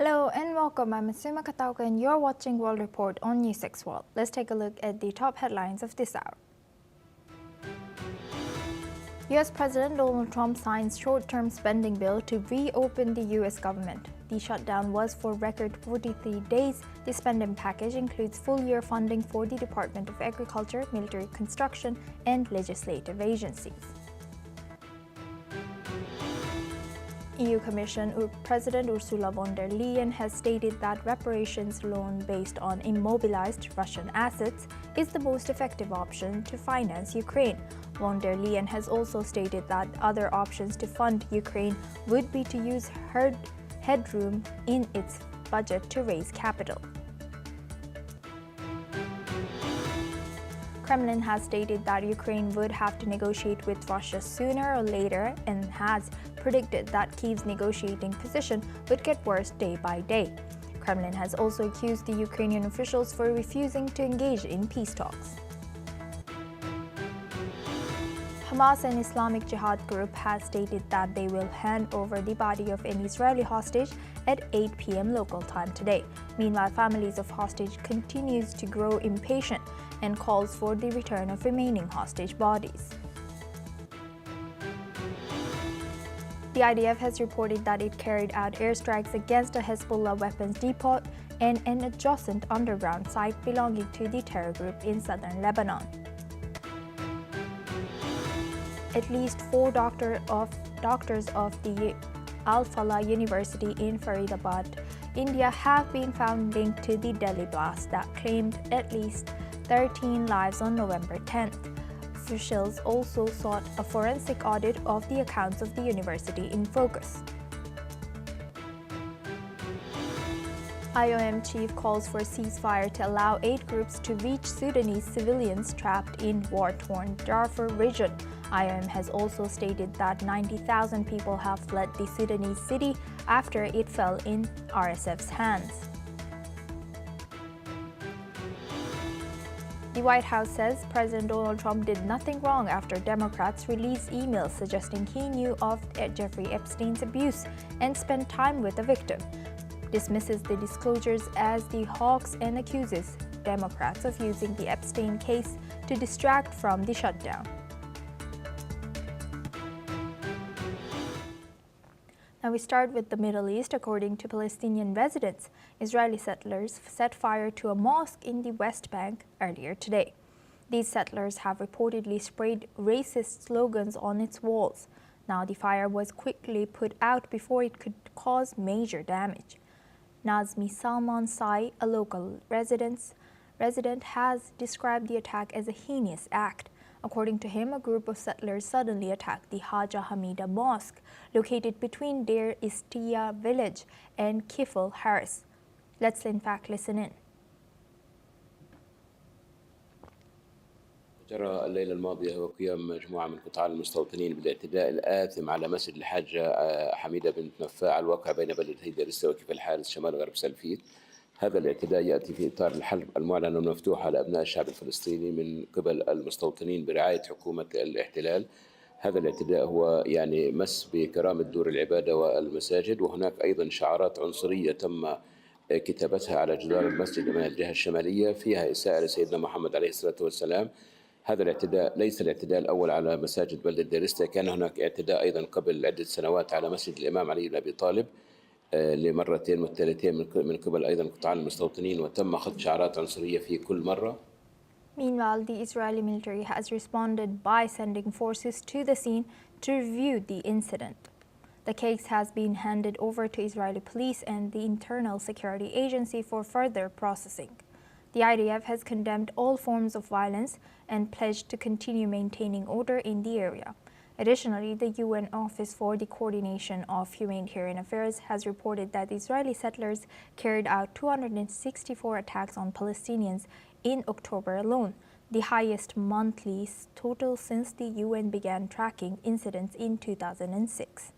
Hello and welcome. I'm Asuma Katauka and you're watching World Report on NewsX World. Let's take a look at the top headlines of this hour. U.S. President Donald Trump signs short-term spending bill to reopen the U.S. government. The shutdown was for record 43 days. The spending package includes full-year funding for the Department of Agriculture, military construction, and legislative agencies. EU Commission President Ursula von der Leyen has stated that reparations loan based on immobilized Russian assets is the most effective option to finance Ukraine. Von der Leyen has also stated that other options to fund Ukraine would be to use headroom in its budget to raise capital. Kremlin has stated that Ukraine would have to negotiate with Russia sooner or later and has predicted that Kyiv's negotiating position would get worse day by day. Kremlin has also accused the Ukrainian officials for refusing to engage in peace talks. Hamas, an Islamic Jihad group, has stated that they will hand over the body of an Israeli hostage at 8 p.m. local time today. Meanwhile, families of hostage continues to grow impatient and calls for the return of remaining hostage bodies. The IDF has reported that it carried out airstrikes against a Hezbollah weapons depot and an adjacent underground site belonging to the terror group in southern Lebanon. At least 4 doctors of the Al-Falah University in Faridabad, India, have been found linked to the Delhi blast that claimed at least 13 lives on November 10th. Officials also sought a forensic audit of the accounts of the university in focus. IOM chief calls for ceasefire to allow aid groups to reach Sudanese civilians trapped in war-torn Darfur region. IOM has also stated that 90,000 people have fled the Sudanese city after it fell in RSF's hands. The White House says President Donald Trump did nothing wrong after Democrats released emails suggesting he knew of Jeffrey Epstein's abuse and spent time with the victim. Dismisses the disclosures as the hoax and accuses Democrats of using the Epstein case to distract from the shutdown. Now we start with the Middle East. According to Palestinian residents, Israeli settlers set fire to a mosque in the West Bank earlier today. These settlers have reportedly sprayed racist slogans on its walls. Now the fire was quickly put out before it could cause major damage. Nazmi Salman Sai, a local resident, has described the attack as a heinous act. According to him, a group of settlers suddenly attacked the Haja Hamida Mosque, located between Deir Istiya village and Kifl Haris. Let's in fact listen in. جرى الليلة الماضية هو قيام مجموعة من قطاع المستوطنين بالاعتداء الآثم على مسجد الحاجة حميدة بنت نفاع الواقع بين بلدتي دير السوى وكفل الحارس شمال غرب سلفيت. هذا الاعتداء يأتي في إطار الحرب المعلن والمفتوح على أبناء الشعب الفلسطيني من قبل المستوطنين برعاية حكومة الاحتلال. هذا الاعتداء هو مس بكرامة دور العبادة والمساجد، وهناك أيضا شعارات عنصرية تم كتابتها على جدار المسجد من الجهة الشمالية فيها إساءة لسيدنا محمد عليه الصلاة والسلام. هذا الاعتداء ليس الاعتداء الأول على مساجد بلدة ديرستا، كان هناك اعتداء أيضا قبل عدة سنوات على مسجد الإمام علي بن أبي طالب لمرتين والثالثين من قبل أيضا قطاع المستوطنين، وتم خط شعارات عنصرية في كل مرة. Meanwhile, the Israeli military has responded by sending forces to the scene to review the incident. The case has been handed over to Israeli police and the Internal Security Agency for further processing. The IDF has condemned all forms of violence and pledged to continue maintaining order in the area. Additionally, the UN Office for the Coordination of Humanitarian Affairs has reported that Israeli settlers carried out 264 attacks on Palestinians in October alone, the highest monthly total since the UN began tracking incidents in 2006.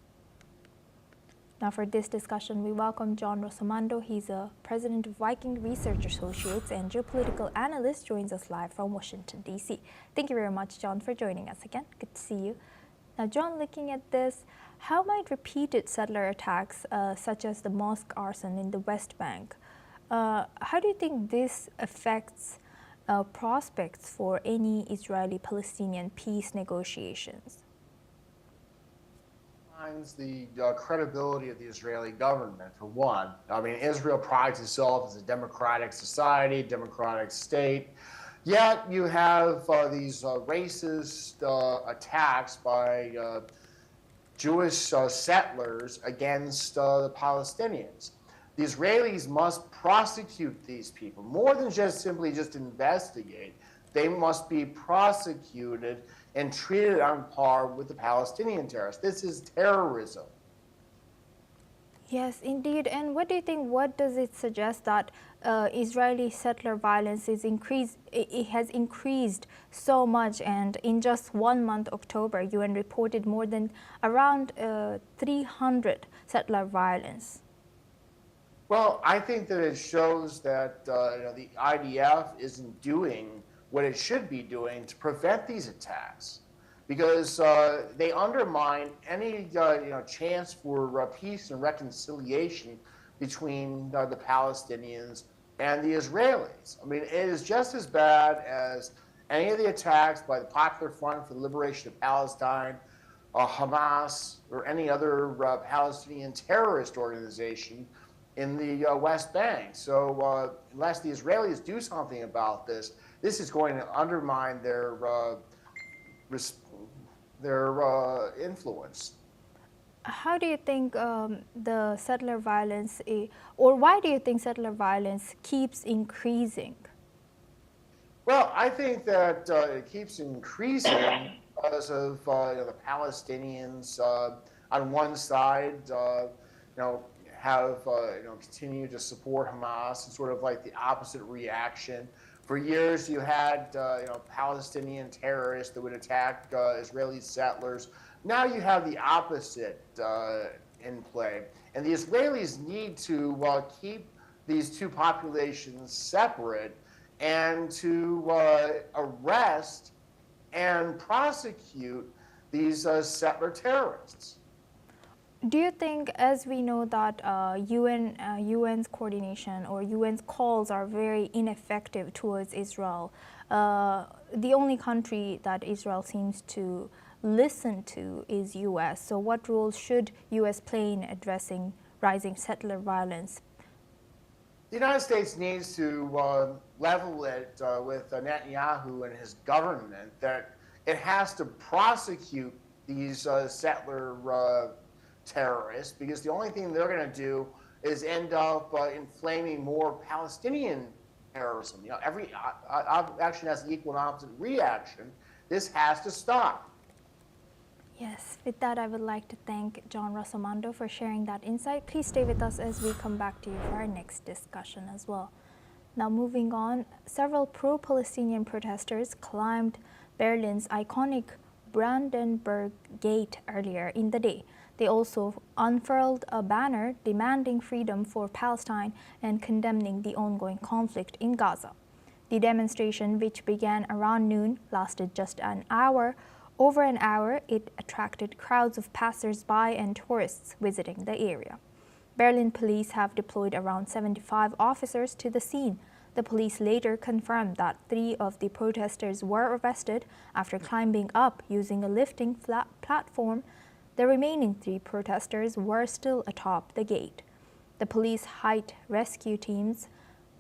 Now for this discussion, we welcome John Rosamando. He's a president of Viking Research Associates and geopolitical analyst, joins us live from Washington, D.C. Thank you very much, John, for joining us again. Good to see you. Now, John, looking at this, How might repeated settler attacks, such as the mosque arson in the West Bank, how do you think this affects prospects for any Israeli-Palestinian peace negotiations? The credibility of the Israeli government, for one. I mean, Israel prides itself as a democratic society, democratic state. Yet you have these racist attacks by Jewish settlers against the Palestinians. The Israelis must prosecute these people more than simply investigate. They must be prosecuted and treated on par with the Palestinian terrorists. This is terrorism. Yes, indeed. And what do you think? What does it suggest that Israeli settler violence is increased? It has increased so much, and in just 1 month, October, UN reported more than around 300 settler violence. Well, I think that it shows that the IDF isn't doing what it should be doing to prevent these attacks, because they undermine any chance for peace and reconciliation between the Palestinians and the Israelis. I mean, it is just as bad as any of the attacks by the Popular Front for the Liberation of Palestine, Hamas, or any other Palestinian terrorist organization in the West Bank. So unless the Israelis do something about this, this is going to undermine their influence. How do you think the settler violence, or why do you think settler violence keeps increasing? Well, I think that it keeps increasing because of the Palestinians on one side, have continued to support Hamas, and sort of like the opposite reaction. For years, you had Palestinian terrorists that would attack Israeli settlers. Now you have the opposite in play, and the Israelis need to keep these two populations separate and to arrest and prosecute these settler terrorists. Do you think, as we know that UN's coordination or UN's calls are very ineffective towards Israel, the only country that Israel seems to listen to is US. So what role should US play in addressing rising settler violence? The United States needs to level it with Netanyahu and his government that it has to prosecute these settler terrorists, because the only thing they're going to do is end up inflaming more Palestinian terrorism. Every action has an equal and opposite reaction. This has to stop. Yes, with that, I would like to thank John Rossomando for sharing that insight. Please stay with us as we come back to you for our next discussion as well. Now, moving on, several pro-Palestinian protesters climbed Berlin's iconic Brandenburg Gate earlier in the day. They also unfurled a banner demanding freedom for Palestine and condemning the ongoing conflict in Gaza. The demonstration, which began around noon, lasted just an hour. Over an hour, it attracted crowds of passers-by and tourists visiting the area. Berlin police have deployed around 75 officers to the scene. The police later confirmed that 3 of the protesters were arrested after climbing up using a lifting platform. The remaining 3 protesters were still atop the gate. The police height rescue teams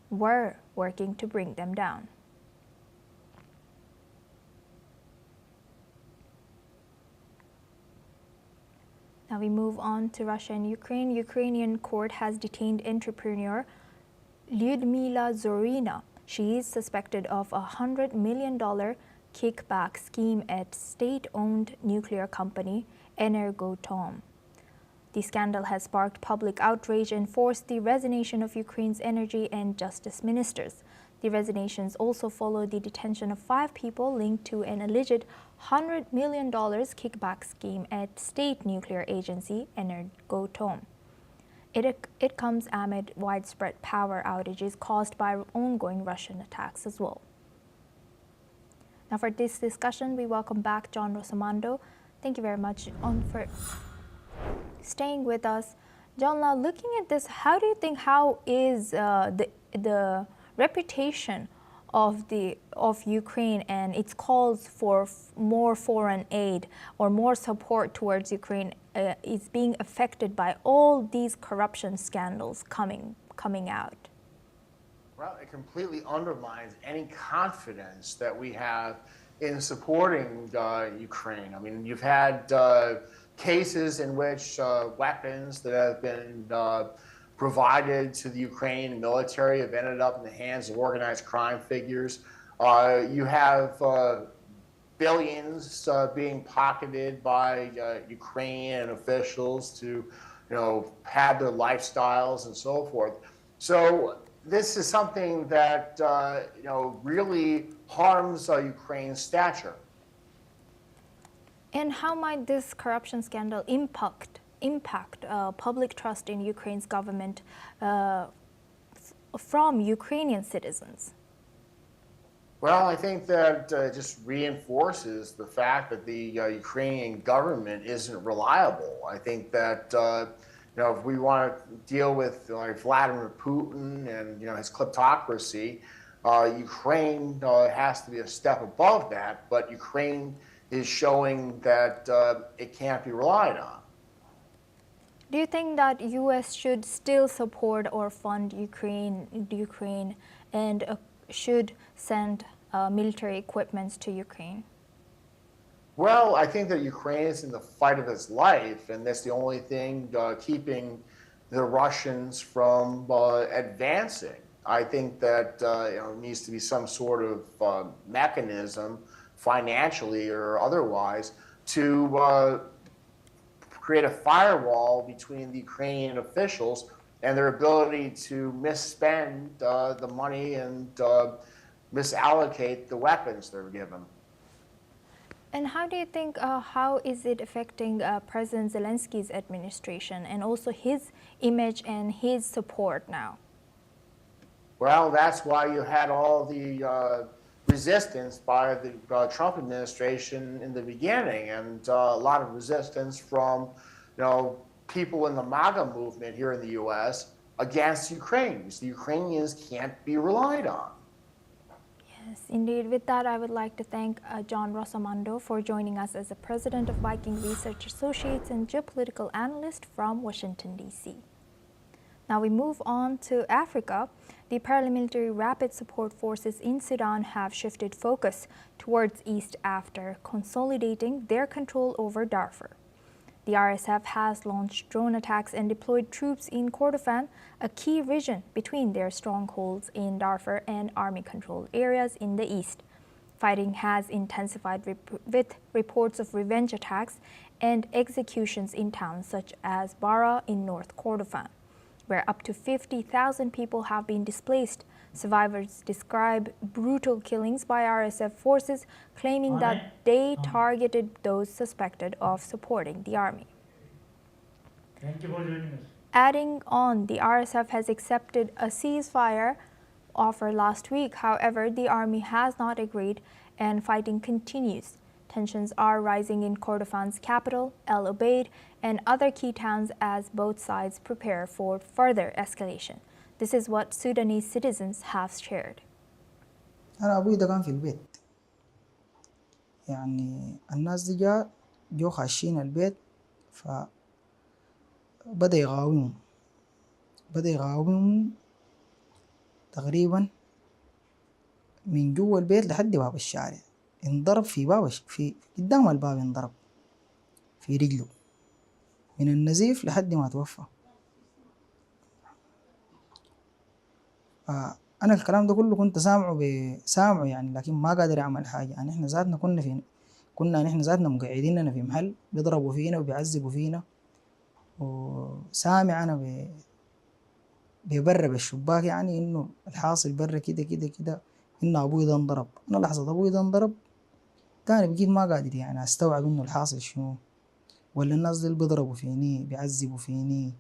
were working to bring them down. Now we move on to Russia and Ukraine. Ukrainian court has detained entrepreneur Lyudmila Zorina. She is suspected of a $100 million kickback scheme at state-owned nuclear company Energoatom. The scandal has sparked public outrage and forced the resignation of Ukraine's energy and justice ministers. The resignations also follow the detention of 5 people linked to an alleged $100 million kickback scheme at state nuclear agency Energoatom. It comes amid widespread power outages caused by ongoing Russian attacks as well. Now for this discussion, we welcome back John Rossomando. Thank you very much staying with us. John, now looking at this, how do you think, how is the reputation of Ukraine and its calls for more foreign aid or more support towards Ukraine is being affected by all these corruption scandals coming out? Well, it completely undermines any confidence that we have in supporting Ukraine. I mean, you've had cases in which weapons that have been provided to the Ukrainian military have ended up in the hands of organized crime figures. You have billions being pocketed by Ukrainian officials to, pad their lifestyles and so forth. So this is something that really harms Ukraine's stature. And how might this corruption scandal impact public trust in Ukraine's government from Ukrainian citizens? Well, I think that just reinforces the fact that the Ukrainian government isn't reliable. I think that if we want to deal with Vladimir Putin and his kleptocracy, Ukraine has to be a step above that. But Ukraine is showing that it can't be relied on. Do you think that U.S. should still support or fund Ukraine and should send military equipment to Ukraine? Well, I think that Ukraine is in the fight of its life, and that's the only thing keeping the Russians from advancing. I think that there needs to be some sort of mechanism, financially or otherwise, to create a firewall between the Ukrainian officials and their ability to misspend the money and misallocate the weapons they're given. And how do you think, how is it affecting President Zelensky's administration and also his image and his support now? Well, that's why you had all the resistance by the Trump administration in the beginning, and a lot of resistance from, people in the MAGA movement here in the U.S. against Ukraine. The Ukrainians can't be relied on. Yes, indeed. With that, I would like to thank John Rosamando for joining us as the president of Viking Research Associates and geopolitical analyst from Washington, D.C. Now we move on to Africa. The paramilitary rapid support forces in Sudan have shifted focus towards east after consolidating their control over Darfur. The RSF has launched drone attacks and deployed troops in Kordofan, a key region between their strongholds in Darfur and army-controlled areas in the east. Fighting has intensified with reports of revenge attacks and executions in towns such as Bara in North Kordofan, where up to 50,000 people have been displaced. Survivors describe brutal killings by RSF forces, claiming that they targeted those suspected of supporting the army. Thank you for joining us. Adding on, the RSF has accepted a ceasefire offer last week. However, the army has not agreed and fighting continues. Tensions are rising in Kordofan's capital, El Obeid, and other key towns as both sides prepare for further escalation. This is what Sudanese citizens have shared. أنا أبوي ده كان في البيت، يعني الناس دي جو خاشين البيت، فبدأ يقاومهم تقريبا من جوا البيت لحد باب الشارع. انضرب في باب في قدام الباب، انضرب في رجله من النزيف لحد ما توفى. أنا الكلام ده كله كنت سامعه يعني، لكن ما قادر أعمل حاجة. يعني إحنا ذاتنا كنا نحن ذاتنا مقعدين في محل بيضربوا فينا وبيعذبوا فينا، وسامع أنا ببرة بالشباك يعني إنه الحاصل برا كده إن أبوي ده انضرب. أنا لحظة أبوي ده انضرب تاني بقيت ما قادر يعني أستوعب إنه الحاصل شنو، ولا الناس دي بيضربوا فيني بيعذبوا فيني.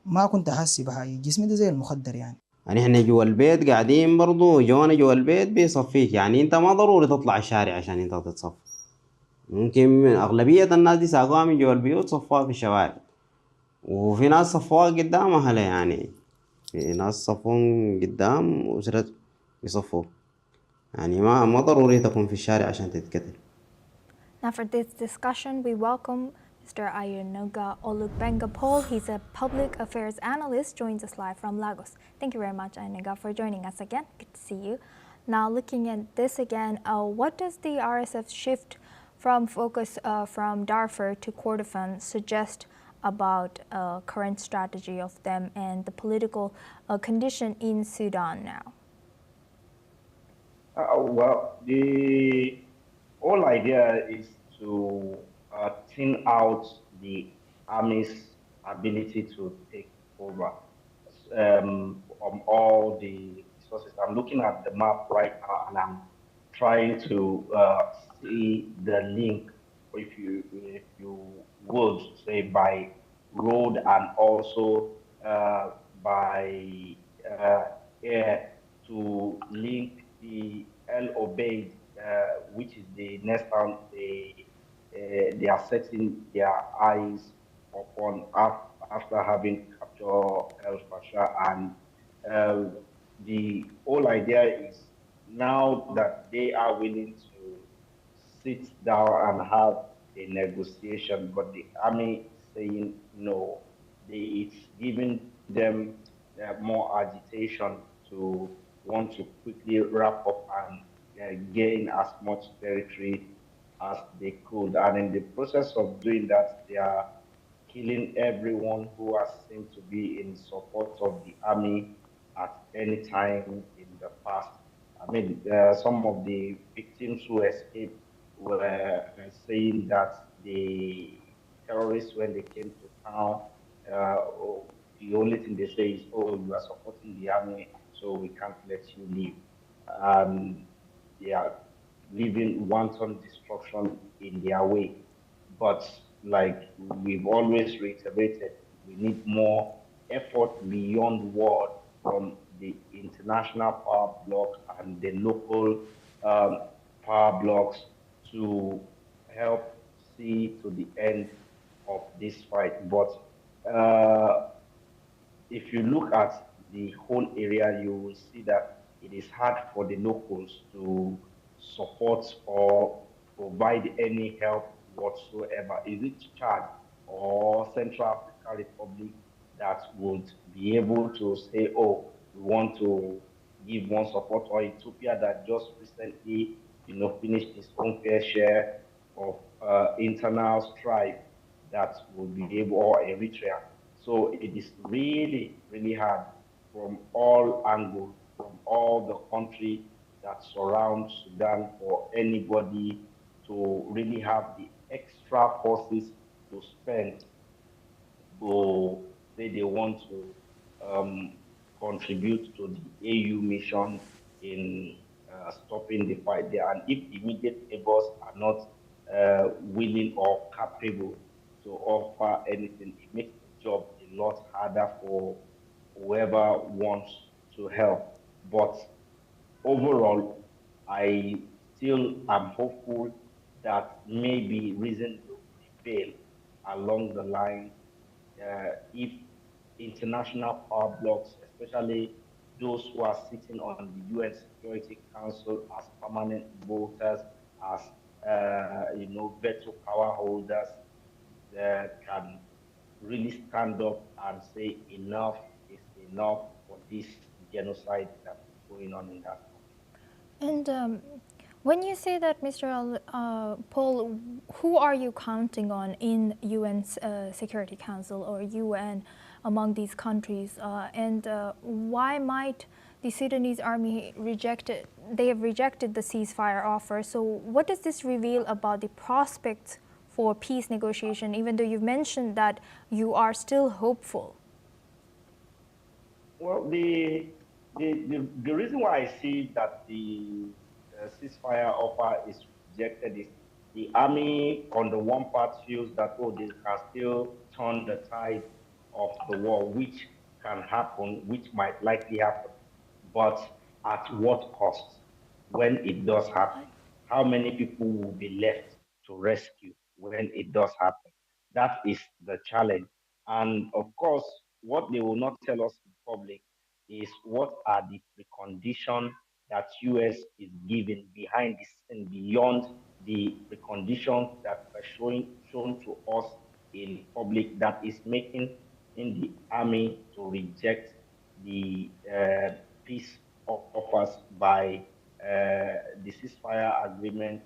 ما كنت أحس بحاجة، جسمي ده زي المخدر يعني. يعني احنا جوا البيت قاعدين برضو جوانا جوا البيت بيصفيك، يعني انت ما ضروري تطلع الشارع عشان انت تتصفى. ممكن من أغلبية الناس دي ساقوها من جوا البيوت صفوها في الشوارع، وفي ناس صفوها قدام أهلها يعني، في ناس صفون قدام أسرة يصفوا، يعني ما ضروري تكون في الشارع عشان تتقتل. Now for this discussion, we welcome Mr. Ayanoga Olugbenga Paul. He's a public affairs analyst, joins us live from Lagos. Thank you very much, Ayanoga, for joining us again. Good to see you. Now looking at this again, what does the RSF shift from focus from Darfur to Kordofan suggest about current strategy of them and the political condition in Sudan now? Well, the whole idea is to thin out the army's ability to take over on all the resources. I'm looking at the map right now, and I'm trying to see the link, if you would say, by road and also by air, to link the El Obeid, which is the next town they are setting their eyes upon after having captured El Fasher. And the whole idea is now that they are willing to sit down and have a negotiation, but the army is saying no. It's giving them more agitation to want to quickly wrap up and gain as much territory as they could. And in the process of doing that, they are killing everyone who has seemed to be in support of the army at any time in the past. I mean, some of the victims who escaped were saying that the terrorists, when they came to town, the only thing they say is, "Oh, you are supporting the army, so we can't let you leave." They are leaving wanton destruction in their way. But like we've always reiterated, we need more effort beyond word from the international power bloc and the local power blocks to help see to the end of this fight. But if you look at the whole area, you will see that it is hard for the locals to support or provide any help whatsoever. Is it Chad or Central African Republic that would be able to say, "Oh, we want to give one support," or Ethiopia that just recently, finished its own fair share of internal strife that would be able, or Eritrea. So it is really, really hard from all angles, from all the country that surrounds Sudan, for anybody to really have the extra forces to spend to say they want to contribute to the AU mission in stopping the fight there. And if immediate neighbors are not willing or capable to offer anything, it makes the job a lot harder for whoever wants to help. But overall, I still am hopeful that maybe reason will prevail along the line if international power blocks, especially those who are sitting on the UN Security Council as permanent voters, as veto power holders, that can really stand up and say enough is enough for this genocide that is going on in that country. And when you say that, Mr. Paul, who are you counting on in UN's Security Council or UN among these countries? And why might the Sudanese army they have rejected the ceasefire offer? So what does this reveal about the prospects for peace negotiation, even though you've mentioned that you are still hopeful? Well, the reason why I see that the ceasefire offer is rejected is the army, on the one part, feels that, oh, they can still turn the tide of the war, which can happen, which might likely happen, but at what cost when it does happen? How many people will be left to rescue when it does happen. That is the challenge. And of course, what they will not tell us in public is what are the preconditions that US is giving behind this and beyond the preconditions that are shown to us in public that is making in the army to reject the peace offers by the ceasefire agreement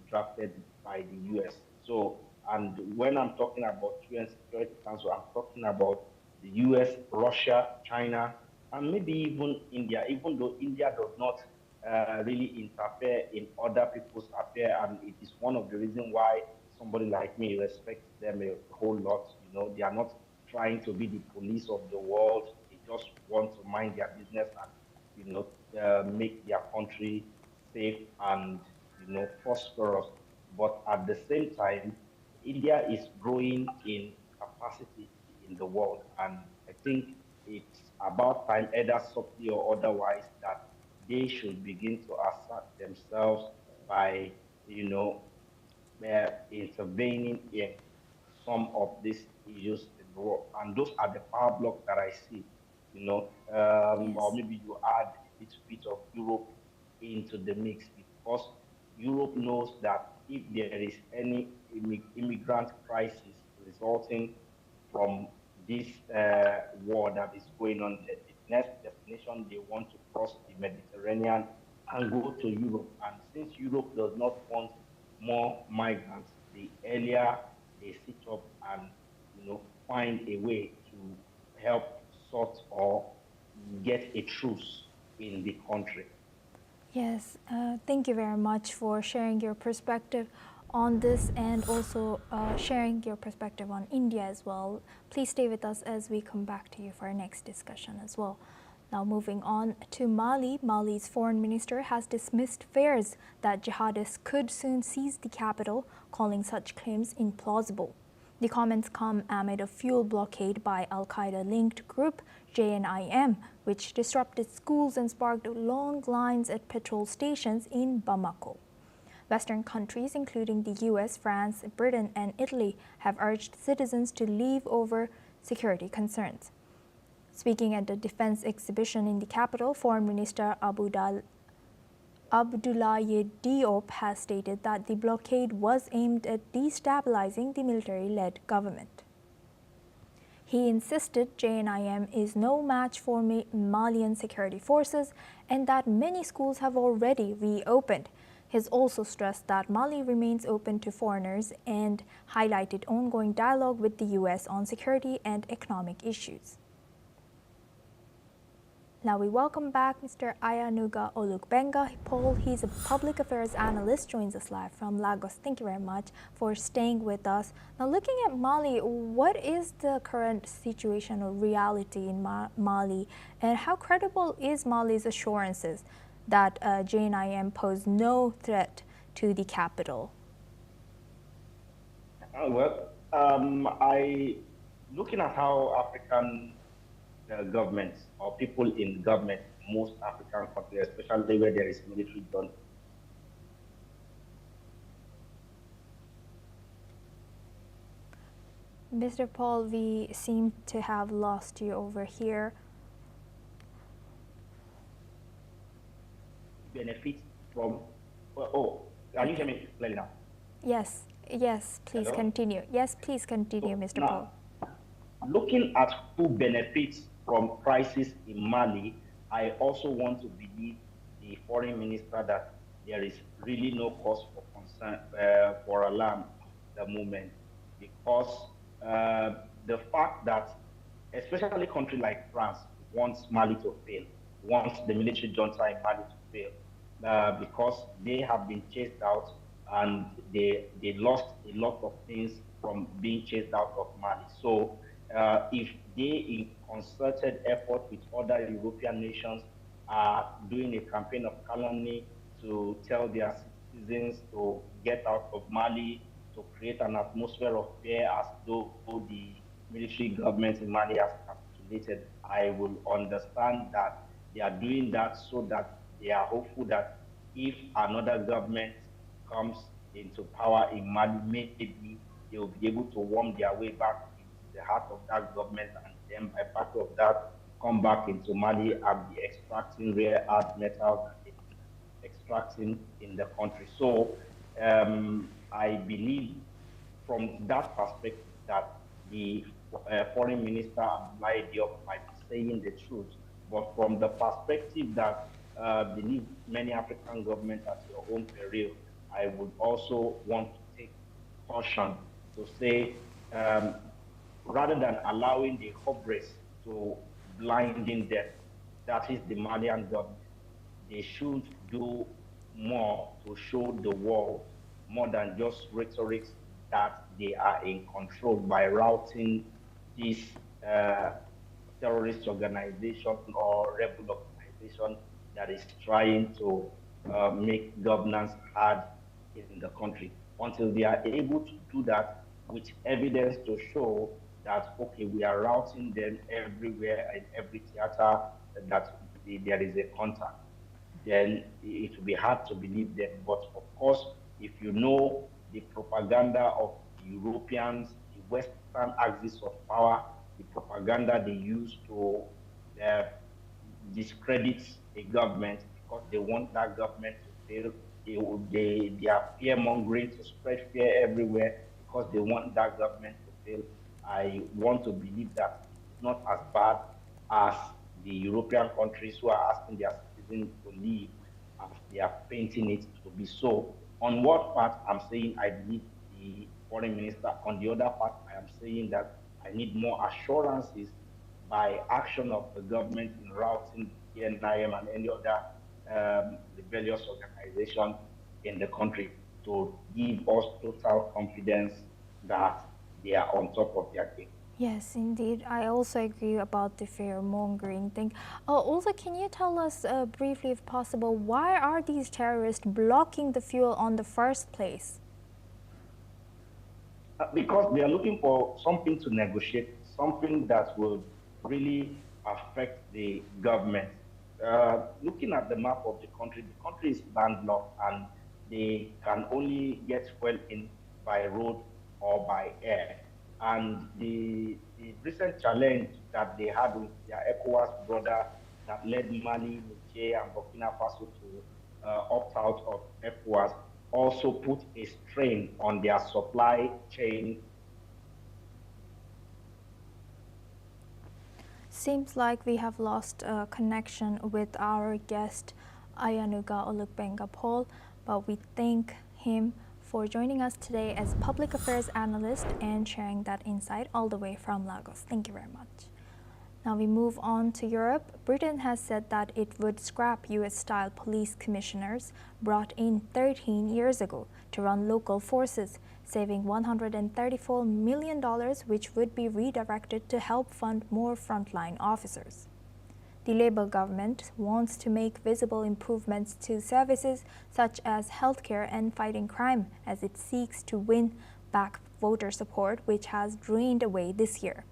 drafted by the US. So, and when I'm talking about UN Security Council, I'm talking about the US, Russia, China, and maybe even India, even though India does not really interfere in other people's affairs, and it is one of the reasons why somebody like me respects them a whole lot. They are not trying to be the police of the world. They just want to mind their business and make their country safe and prosperous. But at the same time, India is growing in capacity in the world, and I think it's about time, either subtly or otherwise, that they should begin to assert themselves by intervening in some of these issues in the world. And those are the power blocks that I see, or Yes. maybe you add a little bit of Europe into the mix, because Europe knows that if there is any immigrant crisis resulting from this war that is going on, the next destination they want to cross the Mediterranean and go to Europe. And since Europe does not want more migrants, the earlier they sit up and find a way to help sort or get a truce in the country. Yes, thank you very much for sharing your perspective on this and also sharing your perspective on India as well. Please stay with us as we come back to you for our next discussion as well. Now moving on to Mali, Mali's foreign minister has dismissed fears that jihadists could soon seize the capital, calling such claims implausible. The comments come amid a fuel blockade by al-Qaeda-linked group JNIM, which disrupted schools and sparked long lines at petrol stations in Bamako. Western countries, including the US, France, Britain, and Italy, have urged citizens to leave over security concerns. Speaking at the defense exhibition in the capital, Foreign Minister Abdoulaye Diop has stated that the blockade was aimed at destabilizing the military-led government. He insisted JNIM is no match for Malian security forces and that many schools have already reopened. He has also stressed that Mali remains open to foreigners and highlighted ongoing dialogue with the US on security and economic issues. Now we welcome back Mr. Ayanuga Olugbenga. Paul, he's a public affairs analyst, joins us live from Lagos. Thank you very much for staying with us. Now looking at Mali, what is the current situation or reality in Mali, and how credible is Mali's assurances that JNIM pose no threat to the capital? Looking at how African governments or people in government, most African countries, especially where there is military junta. Mr. Paul, we seem to have lost you over here. Benefit from, can you hear me clearly now? Yes, please Hello? continue. Yes, please continue, Mr. Now, Paul. looking at who benefits from crisis in Mali, I also want to believe the foreign minister that there is really no cause for concern, for alarm at the moment, because the fact that especially a country like France wants Mali to fail, wants the military junta in Mali to fail, because they have been chased out and they lost a lot of things from being chased out of Mali. So if they, in concerted effort with other European nations, are doing a campaign of calumny to tell their citizens to get out of Mali, to create an atmosphere of fear as though the military government in Mali has capitulated, I will understand that they are doing that so that they are hopeful that if another government comes into power in Mali, maybe they will be able to worm their way back into the heart of that government, and then by part of that, come back into Mali and be extracting rare earth metals that they've been extracting in the country. So I believe from that perspective that the foreign minister Abdoulaye Diop might be saying the truth, but from the perspective that believe many African governments at your own peril, I would also want to take caution to say, rather than allowing the hubris to blinding them, that is the Malian government, they should do more to show the world more than just rhetoric that they are in control by routing this terrorist organization or rebel organization that is trying to make governance hard in the country. Until they are able to do that with evidence to show that, okay, we are routing them everywhere in every theater that there is a contact, then it will be hard to believe them. But of course, if you know the propaganda of the Europeans, the Western axis of power, the propaganda they use to discredit a government because they want that government to fail. They are fear mongering to spread fear everywhere because they want that government to fail. I want to believe that it's not as bad as the European countries who are asking their citizens to leave as they are painting it to be so. On what part I'm saying I believe the foreign minister, on the other part I am saying that I need more assurances by action of the government in routing the NIM and any other rebellious organization in the country to give us total confidence that they are on top of their game. Yes, indeed. I also agree about the fear-mongering thing. Also, can you tell us briefly, if possible, why are these terrorists blocking the fuel on the first place? Because they are looking for something to negotiate, something that will really affect the government. Looking at the map of the country is landlocked and they can only get fuel in by road or by air. And the recent challenge that they had with their ECOWAS brother that led Mali, Niger, and Burkina Faso to opt out of ECOWAS also put a strain on their supply chain. Seems like we have lost connection with our guest, Ayanuga Olugbenga Paul, but we thank him for joining us today as public affairs analyst and sharing that insight all the way from Lagos. Thank you very much. Now we move on to Europe. Britain has said that it would scrap US-style police commissioners brought in 13 years ago to run local forces, saving $134 million, which would be redirected to help fund more frontline officers. The Labour government wants to make visible improvements to services such as healthcare and fighting crime as it seeks to win back voter support, which has drained away this year.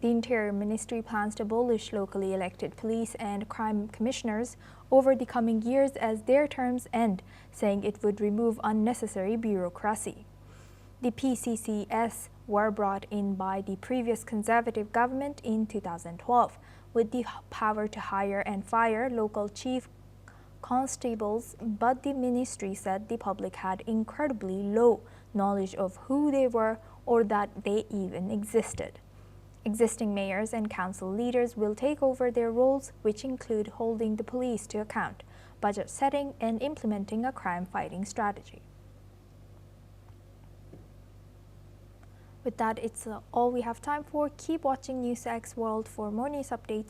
The Interior Ministry plans to abolish locally elected police and crime commissioners over the coming years as their terms end, saying it would remove unnecessary bureaucracy. The PCCS were brought in by the previous Conservative government in 2012, with the power to hire and fire local chief constables, but the ministry said the public had incredibly low knowledge of who they were or that they even existed. Existing mayors and council leaders will take over their roles, which include holding the police to account, budget setting, and implementing a crime-fighting strategy. With that, it's all we have time for. Keep watching NewsX World for more news updates.